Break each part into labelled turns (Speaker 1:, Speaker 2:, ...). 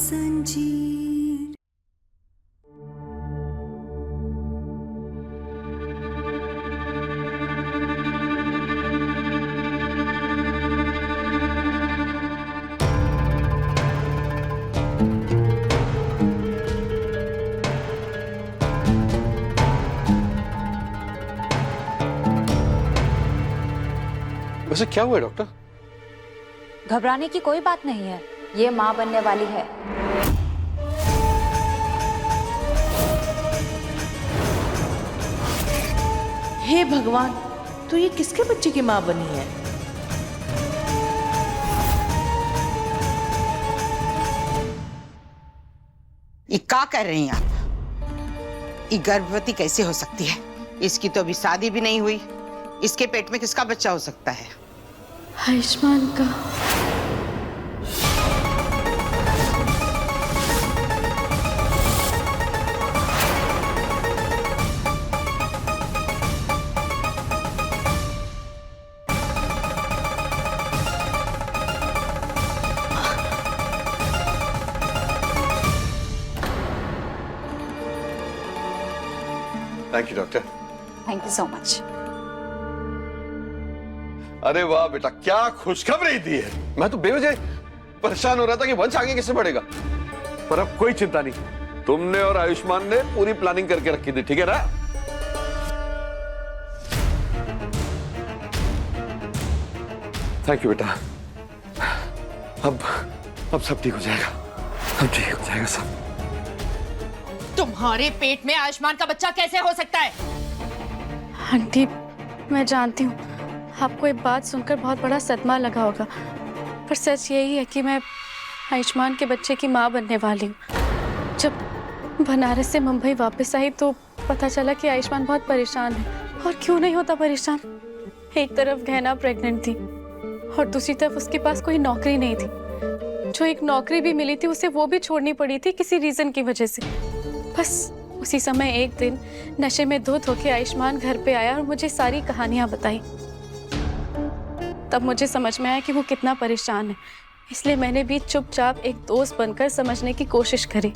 Speaker 1: संजीर।
Speaker 2: वैसे क्या हुआ डॉक्टर?
Speaker 3: घबराने की कोई बात नहीं है, ये माँ बनने वाली है।
Speaker 4: हे भगवान, तो ये किसके बच्चे की माँ बनी है?
Speaker 5: ये क्या कर रही हैं आप? ये गर्भवती कैसे हो सकती है? इसकी तो अभी शादी भी नहीं हुई। इसके पेट में किसका बच्चा हो सकता है?
Speaker 6: आयुष्मान का।
Speaker 2: Thank you doctor.
Speaker 3: Thank you so much.
Speaker 2: अरे वाह बेटा, क्या खुशखबरी दी है। मैं तो बेवजह परेशान हो रहा था कि वंश आगे किससे बढ़ेगा, पर अब कोई चिंता नहीं। तुमने और आयुष्मान ने पूरी प्लानिंग करके रखी थी, ठीक है ना? थैंक यू बेटा। अब सब ठीक हो जाएगा, अब ठीक हो जाएगा सब।
Speaker 7: तुम्हारे पेट में आयुष्मान का बच्चा कैसे हो सकता है?
Speaker 6: आंटी, मैं जानती हूँ आपको एक बात सुनकर बहुत बड़ा सदमा लगा होगा, पर सच यही है कि मैं आयुष्मान के बच्चे की माँ बनने वाली हूँ। जब बनारस से मुंबई वापस आई तो पता चला कि आयुष्मान बहुत परेशान है। और क्यों नहीं होता परेशान? एक तरफ गहना प्रेग्नेंट थी और दूसरी तरफ उसके पास कोई नौकरी नहीं थी। जो एक नौकरी भी मिली थी उसे वो भी छोड़नी पड़ी थी किसी रीजन की वजह से। बस उसी समय एक दिन नशे में धुत होकर आयुष्मान घर पे आया और मुझे सारी कहानियां बताई। तब मुझे समझ में आया कि वो कितना परेशान है। इसलिए मैंने भी चुपचाप एक दोस्त बनकर समझने की कोशिश करी।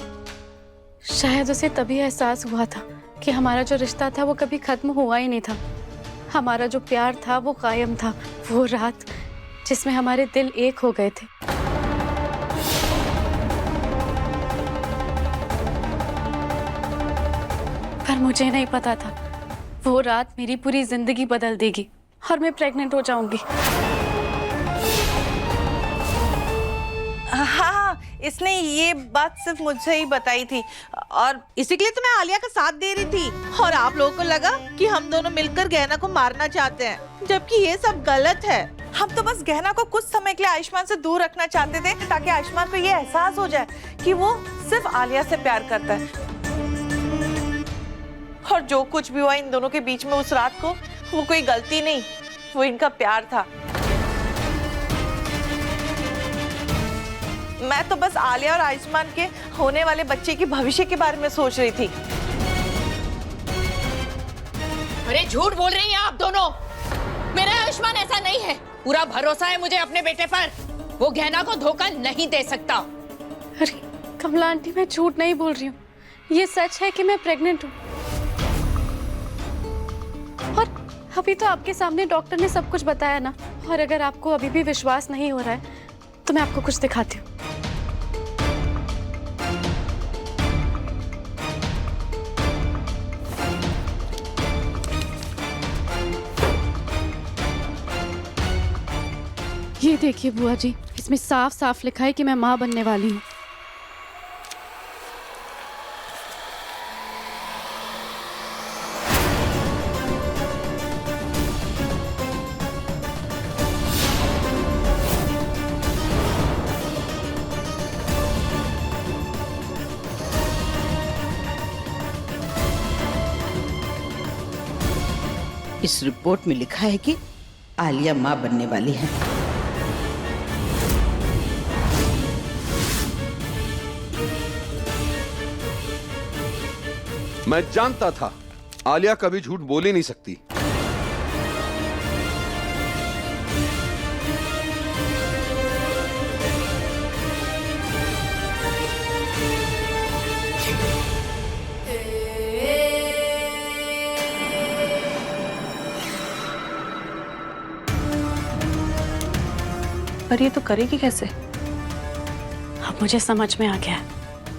Speaker 6: शायद उसे तभी एहसास हुआ था कि हमारा जो रिश्ता था वो कभी खत्म हुआ ही नहीं था। हमारा जो प्यार था वो कायम था। वो रात जिसमें हमारे दिल एक हो गए थे। पर मुझे नहीं पता था वो रात मेरी पूरी जिंदगी बदल देगी और मैं प्रेग्नेंट हो जाऊंगी।
Speaker 4: हाँ, इसने ये बात सिर्फ मुझसे ही बताई थी और इसी के लिए तो मैं आलिया का साथ दे रही थी। और आप लोगों को लगा कि हम दोनों मिलकर गहना को मारना चाहते हैं, जबकि ये सब गलत है। हम तो बस गहना को कुछ समय के लिए आयुष्मान से दूर रखना चाहते थे ताकि आयुष्मान को ये एहसास हो जाए कि वो सिर्फ आलिया से प्यार करता है। और जो कुछ भी हुआ इन दोनों के बीच में उस रात को, वो कोई गलती नहीं, वो इनका प्यार था। मैं तो बस आलिया और आयुष्मान के होने वाले बच्चे के भविष्य के बारे में सोच रही थी।
Speaker 7: अरे झूठ बोल रही हैं आप दोनों। मेरा आयुष्मान ऐसा नहीं है। पूरा भरोसा है मुझे अपने बेटे पर। वो गहना को धोखा नहीं दे सकता।
Speaker 6: अरे कमला आंटी, मैं झूठ नहीं बोल रही हूँ। ये सच है कि मैं प्रेग्नेंट हूँ। और अभी तो आपके सामने डॉक्टर ने सब कुछ बताया ना। और अगर आपको अभी भी विश्वास नहीं हो रहा है तो मैं आपको कुछ दिखाती हूँ। ये देखिए बुआ जी, इसमें साफ साफ लिखा है कि मैं माँ बनने वाली हूँ।
Speaker 5: इस रिपोर्ट में लिखा है कि आलिया माँ बनने वाली है।
Speaker 2: मैं जानता था आलिया कभी झूठ बोल ही नहीं सकती।
Speaker 4: पर ये तो करेगी कैसे?
Speaker 6: अब मुझे समझ में आ गया है,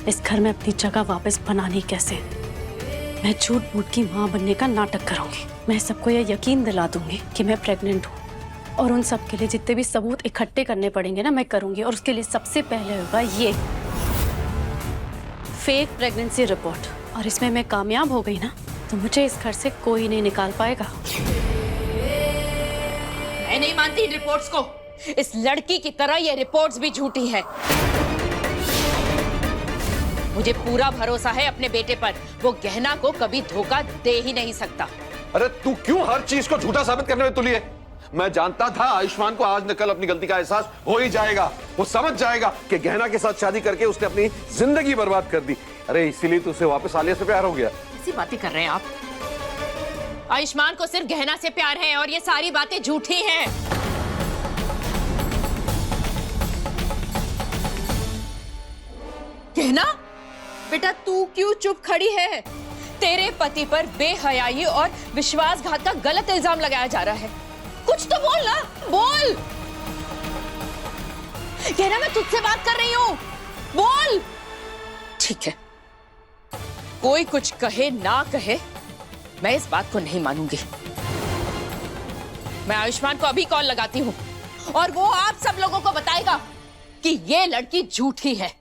Speaker 6: इस घर में अपनी जगह वापस बनानी कैसे। मैं झूठ मूठ की माँ बनने का नाटक करूंगी। मैं सबको यह यकीन दिला दूंगी कि मैं प्रेग्नेंट हूँ, और उन सब के लिए जितने भी सबूत इकट्ठे करने पड़ेंगे ना, मैं करूंगी। और उसके लिए सबसे पहले होगा ये फेक प्रेगनेंसी रिपोर्ट, और इसमें मैं कामयाब हो गई ना तो मुझे इस घर से कोई नहीं निकाल पाएगा।
Speaker 7: मैं नहीं मानती इन रिपोर्ट्स को। इस लड़की की तरह ये रिपोर्ट्स भी झूठी है। मुझे पूरा भरोसा है अपने बेटे पर। वो गहना को कभी धोखा दे ही नहीं सकता।
Speaker 2: अरे तू क्यों हर चीज को झूठा साबित करने में तुली है? मैं जानता था आयुष्मान को आज न कल अपनी गलती का एहसास हो ही जाएगा। वो समझ जाएगा कि गहना के साथ शादी करके उसने अपनी जिंदगी बर्बाद कर दी। अरे इसीलिए तो उसे वापस आलिया से प्यार हो गया।
Speaker 7: ऐसी बातें कर रहे हैं आप? आयुष्मान को सिर्फ गहना से प्यार है और ये सारी बातें झूठी हैं। गहना? बेटा तू क्यों चुप खड़ी है? तेरे पति पर बेहयाई और विश्वासघात का गलत इल्जाम लगाया जा रहा है। कुछ तो बोल ना, बोल। गहना मैं तुझसे बात कर रही हूं, बोल। ठीक है, कोई कुछ कहे ना कहे, मैं इस बात को नहीं मानूंगी। मैं आयुष्मान को अभी कॉल लगाती हूँ और वो आप सब लोगों को बताएगा कि ये लड़की झूठी है।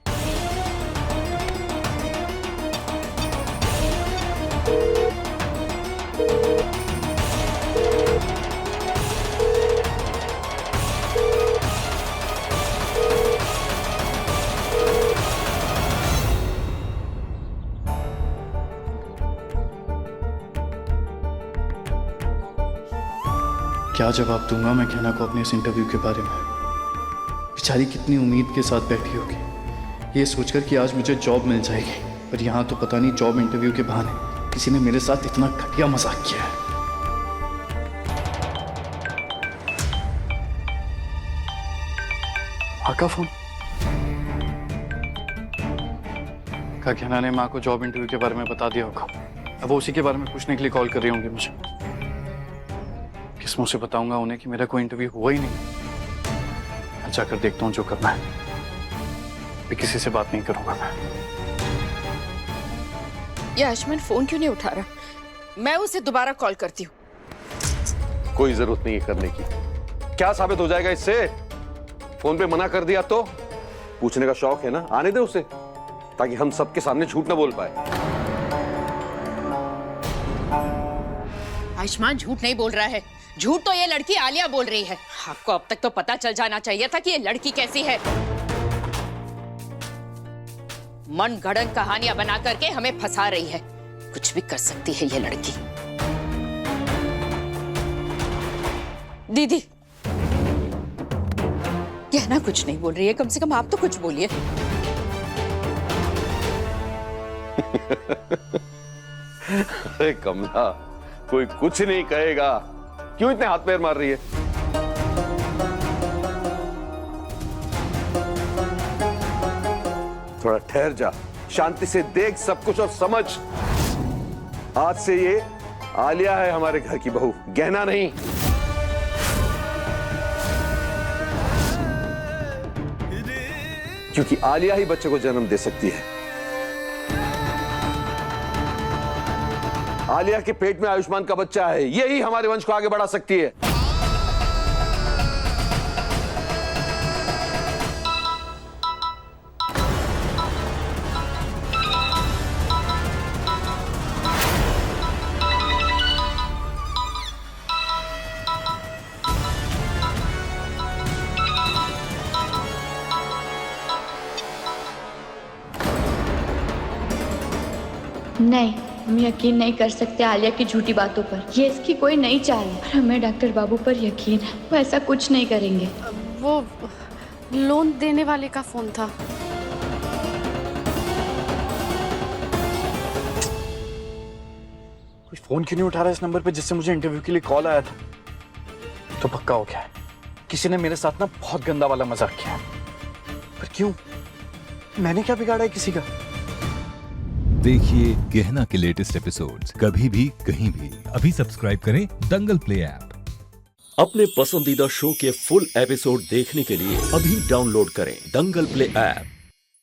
Speaker 1: क्या जवाब दूंगा मैं गहना को अपने इस इंटरव्यू के बारे में? बेचारी कितनी उम्मीद के साथ बैठी होगी ये सोचकर कि आज मुझे जॉब मिल जाएगी, पर यहाँ तो पता नहीं जॉब इंटरव्यू के बहाने किसी ने मेरे साथ इतना घटिया मजाक किया है। माँ का फोन। क्या गहना ने माँ को जॉब इंटरव्यू के बारे में बता दिया होगा? अब वो उसी के बारे में पूछने के लिए कॉल कर रही होंगी मुझे। किस मुंह से बताऊंगा उन्हें कि मेरा कोई इंटरव्यू हुआ ही नहीं? मैं जाकर देखता हूँ जो करना है। मैं किसी से बात नहीं करूंगा मैं।
Speaker 7: ये आयुष्मान फोन क्यों नहीं उठा रहा? मैं उसे दोबारा कॉल करती हूँ।
Speaker 2: कोई जरूरत नहीं है करने की। क्या साबित हो जाएगा इससे? फोन पे मना कर दिया तो? पूछने का शौक है ना, आने दे उसे, ताकि हम सबके सामने झूठ ना बोल पाए।
Speaker 7: आयुष्मान झूठ नहीं बोल रहा है, झूठ तो ये लड़की आलिया बोल रही है। आपको अब तक तो पता चल जाना चाहिए था कि ये लड़की कैसी है। मनगढ़ंत कहानियां बना करके हमें फंसा रही है। कुछ भी कर सकती है ये लड़की। दीदी, गहना कुछ नहीं बोल रही है, कम से कम आप तो कुछ बोलिए।
Speaker 2: अरे कमला, कोई कुछ नहीं कहेगा। क्यों इतने हाथ पैर मार रही है? थोड़ा ठहर जा, शांति से देख सब कुछ और समझ। आज से ये आलिया है हमारे घर की बहू, गहना नहीं। क्योंकि आलिया ही बच्चे को जन्म दे सकती है। आलिया के पेट में आयुष्मान का बच्चा है, यही हमारे वंश को आगे बढ़ा सकती है।
Speaker 8: नहीं, हम यकीन नहीं कर सकते आलिया की झूठी बातों पर। ये इसकी कोई नई चाल है, पर हमें डॉक्टर बाबू पर यकीन है, वो ऐसा कुछ नहीं करेंगे।
Speaker 6: वो लोन देने वाले का फोन था।
Speaker 1: कोई फोन क्यों नहीं उठा रहा इस नंबर पे जिससे मुझे इंटरव्यू के लिए कॉल आया था? तो पक्का हो गया है, किसी ने मेरे साथ ना बहुत गंदा वाला मजाक किया। पर क्यों? मैंने क्या बिगाड़ा है किसी का?
Speaker 9: देखिए गहना के लेटेस्ट एपिसोड्स कभी भी कहीं भी। अभी सब्सक्राइब करें दंगल प्ले ऐप।
Speaker 10: अपने पसंदीदा शो के फुल एपिसोड देखने के लिए अभी डाउनलोड करें दंगल प्ले ऐप।